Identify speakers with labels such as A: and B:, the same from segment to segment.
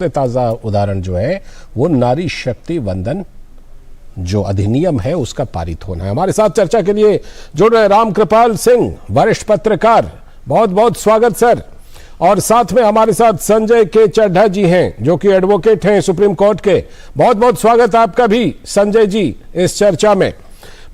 A: ताजा उदाहरण जो है वो नारी शक्ति वंदन जो अधिनियम है उसका पारित होना है। हमारे साथ चर्चा के लिए जुड़ रहे रामकृपाल सिंह, वरिष्ठ पत्रकार, बहुत बहुत स्वागत सर। और साथ में हमारे साथ संजय के चड्ढा जी हैं जो कि एडवोकेट हैं सुप्रीम कोर्ट के। बहुत बहुत स्वागत आपका भी संजय जी इस चर्चा में।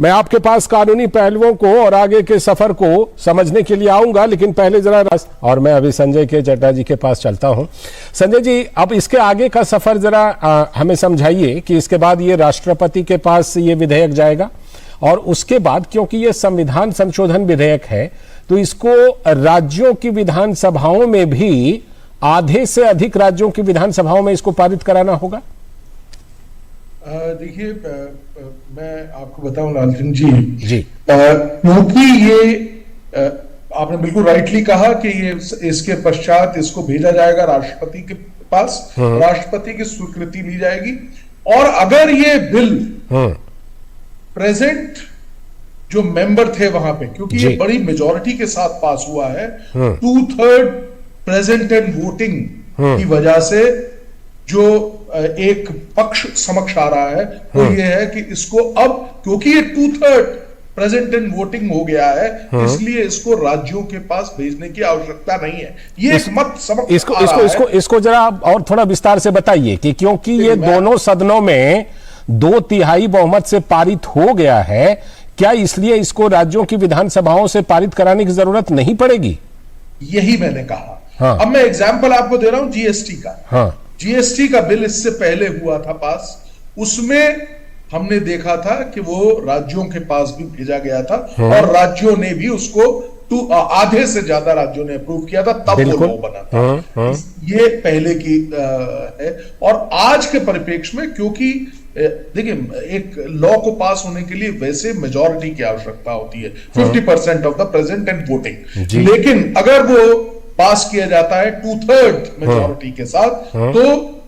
A: मैं आपके पास कानूनी पहलुओं को और आगे के सफर को समझने के लिए आऊंगा, लेकिन पहले जरा और मैं अभी संजय के चड्ढा जी के पास चलता हूं। संजय जी, अब इसके आगे का सफर जरा हमें समझाइए कि इसके बाद ये राष्ट्रपति के पास ये विधेयक जाएगा और उसके बाद, क्योंकि ये संविधान संशोधन विधेयक है, तो इसको राज्यों की विधानसभाओं में भी आधे से अधिक राज्यों की विधानसभाओं में इसको पारित कराना होगा।
B: देखिए, मैं आपको बताऊं लालचंद जी, क्योंकि ये आपने बिल्कुल राइटली कहा कि ये इसके पश्चात इसको भेजा जाएगा राष्ट्रपति के पास, राष्ट्रपति की स्वीकृति ली जाएगी और अगर ये बिल प्रेजेंट जो मेंबर थे वहां पे, क्योंकि ये बड़ी मेजॉरिटी के साथ पास हुआ है, 2/3 प्रेजेंट एंड वोटिंग की वजह से जो एक पक्ष समक्ष आ रहा है वो ये है कि इसको अब, क्योंकि ये 2/3 प्रेजेंट एंड वोटिंग हो गया है, इसलिए इसको राज्यों के पास भेजने की आवश्यकता नहीं है। ये एक मत समक्ष
A: इसको जरा और थोड़ा विस्तार से बताइए कि क्योंकि ये दोनों सदनों में 2/3 बहुमत से पारित हो गया है, क्या इसलिए इसको राज्यों की विधानसभाओं से पारित कराने की जरूरत नहीं पड़ेगी?
B: यही मैंने कहा। अब मैं एग्जाम्पल आपको दे रहा हूं जीएसटी का। जीएसटी का बिल इससे पहले हुआ था पास, उसमें हमने देखा था कि वो राज्यों के पास भी भेजा गया था और राज्यों ने भी उसको आधे से ज्यादा राज्यों ने अप्रूव किया था, तब वो लॉ बना था। ये पहले की है। और आज के परिप्रेक्ष्य में, क्योंकि देखिए, एक लॉ को पास होने के लिए वैसे मेजॉरिटी की आवश्यकता होती है, 50% of the present and voting, लेकिन अगर वो पास किया जाता है 2/3 मेजॉरिटी के साथ, तो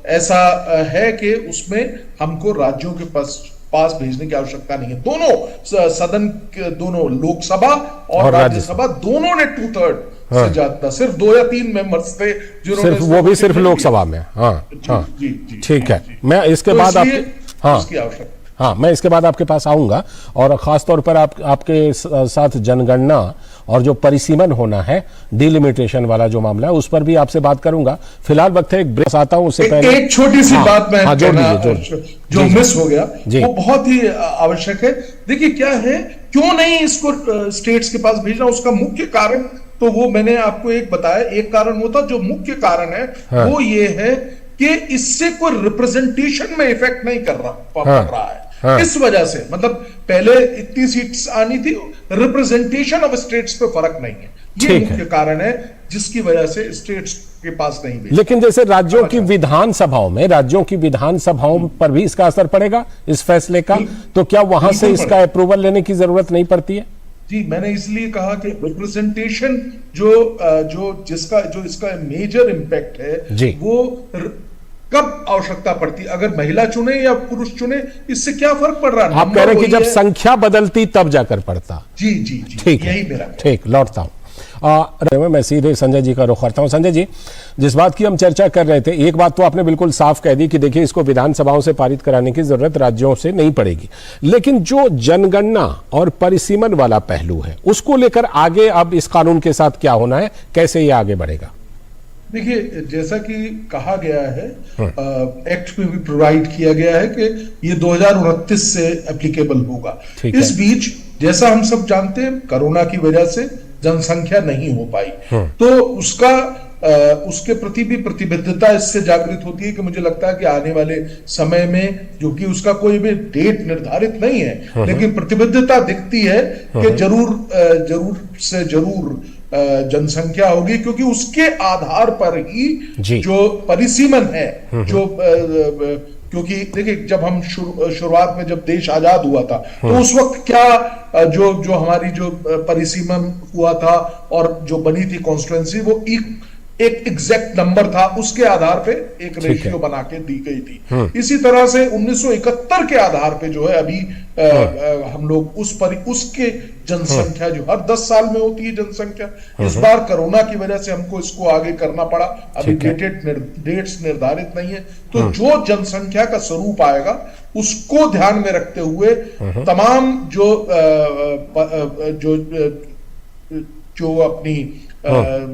B: ऐसा है कि उसमें हमको राज्यों के पास भेजने की आवश्यकता नहीं है। दोनों सदन, दोनों लोकसभा और राज्यसभा दोनों ने 2/3 से ज्यादा, सिर्फ 2 या 3 मेंबर्स थे जिन्होंने,
A: वो भी सिर्फ लोकसभा में। ठीक है, मैं इसके बाद मैं इसके बाद आपके पास आऊंगा और खासतौर पर आपके साथ जनगणना और जो परिसीमन होना है, डिलिमिटेशन वाला जो मामला है, उस पर भी आपसे बात करूंगा। फिलहाल वक्त है एक ब्रेक आता हूं, उससे पहले
B: एक छोटी सी बात मैं जो मिस हो गया वो बहुत ही आवश्यक है। देखिए क्या है, क्यों नहीं इसको स्टेट्स के पास भेजना, उसका मुख्य कारण तो वो मैंने आपको एक बताया। एक कारण वो था, जो मुख्य कारण है वो ये है कि इससे कोई रिप्रेजेंटेशन में इफेक्ट नहीं पड़ रहा है। इस वजह से, मतलब पहले इतनी सीट्स आनी थी, रिप्रेजेंटेशन ऑफ स्टेट्स पे फर्क नहीं है। ये मुख्य कारण है जिसकी वजह से स्टेट्स के पास नहीं भेजा।
A: लेकिन जैसे राज्यों की विधानसभाओं पर भी इसका असर पड़ेगा इस फैसले का, तो क्या वहां से इसका अप्रूवल लेने की जरूरत नहीं पड़ती है?
B: जी, मैंने इसलिए कहा कि रिप्रेजेंटेशन जो इसका मेजर इम्पैक्ट है, वो कब आवश्यकता पड़ती, अगर महिला चुने या पुरुष चुने, इससे क्या फर्क पड़ रहा है?
A: आप कह रहे हैं कि जब संख्या बदलती तब जाकर पड़ता।
B: जी,
A: ठीक है, यही मेरा ठीक। लौटता हूं, मैं सीधे संजय जी का रुख करता हूं। संजय जी, जिस बात की हम चर्चा कर रहे थे, एक बात तो आपने बिल्कुल साफ कह दी कि देखिए, इसको विधानसभाओं से पारित कराने की जरूरत राज्यों से नहीं पड़ेगी, लेकिन जो जनगणना और परिसीमन वाला पहलू है, उसको लेकर आगे अब इस कानून के साथ क्या होना है, कैसे ये आगे बढ़ेगा?
B: देखिए, जैसा कि कहा गया है, एक्ट में भी प्रोवाइड किया गया है कि ये 2029 से एप्लीकेबल होगा। इस बीच, जैसा हम सब जानते हैं, कोरोना की वजह से जनसंख्या नहीं हो पाई, तो उसके प्रति भी प्रतिबद्धता इससे जागृत होती है कि मुझे लगता है कि आने वाले समय में, जो कि उसका कोई भी डेट निर्धारित नहीं है, लेकिन प्रतिबद्धता दिखती है कि जरूर जनसंख्या होगी, क्योंकि उसके आधार पर ही जो परिसीमन है, क्योंकि देखिए, जब हम शुरुआत में जब देश आजाद हुआ था, तो उस वक्त क्या जो हमारी जो परिसीमन हुआ था और जो बनी थी कॉन्स्टिट्यूएंसी, वो एक एग्जैक्ट नंबर था, उसके आधार पे एक रेशियो बना के दी गई थी। इसी तरह से 1971 के आधार पे जो है अभी हम लोग उसके जनसंख्या जो हर 10 साल में होती है जनसंख्या, इस बार कोरोना की वजह से हमको इसको आगे करना पड़ा, अभी डेट्स निर्धारित नहीं है। तो जो जनसंख्या का स्वरूप आएगा उसको ध्यान में रखते हुए तमाम जो अपनी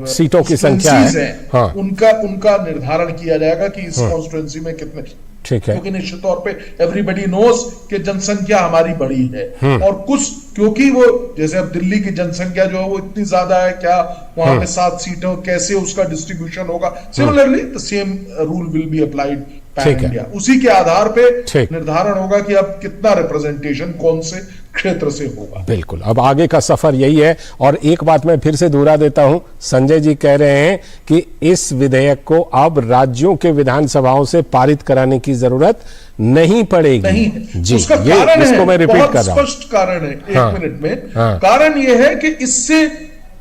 A: सीटों की संख्या है,
B: उनका निर्धारण किया जाएगा कि इस कॉन्स्टिट्यूएंसी में कितने।
A: ठीक है,
B: क्योंकि निश्चित तौर पे एवरीबडी नोस कि जनसंख्या हमारी बड़ी है और कुछ, क्योंकि वो जैसे अब दिल्ली की जनसंख्या जो है वो इतनी ज्यादा है, क्या वहां पे 7 सीटें, कैसे उसका डिस्ट्रीब्यूशन होगा। Similarly the same rule will be applied pan India. उसी के आधार पे निर्धारण होगा कि अब कितना रिप्रेजेंटेशन कौन से क्षेत्र से होगा।
A: बिल्कुल, अब आगे का सफर यही है। और एक बात मैं फिर से दोहरा देता हूं, संजय जी कह रहे हैं कि इस विधेयक को अब राज्यों के विधानसभाओं से पारित कराने की जरूरत नहीं पड़ेगी।
B: नहीं,
A: जी,
B: उसका कारण है,
A: इसको मैं रिपीट कर रहा हूं।
B: स्पष्ट कारण है, एक मिनट में। कारण यह है कि इससे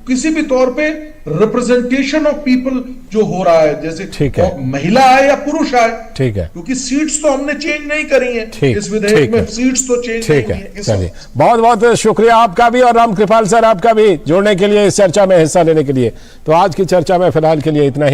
B: किसी भी तौर पे रिप्रेजेंटेशन ऑफ पीपल जो हो रहा है, जैसे महिला आए या पुरुष आए,
A: ठीक है,
B: क्योंकि सीट्स तो हमने चेंज नहीं करी है इस विधेयक में, सीट्स तो चेंज नहीं है।
A: चलिए, बहुत बहुत शुक्रिया आपका भी और रामकृपाल सर आपका भी जुड़ने के लिए, इस चर्चा में हिस्सा लेने के लिए। तो आज की चर्चा में फिलहाल के लिए इतना ही।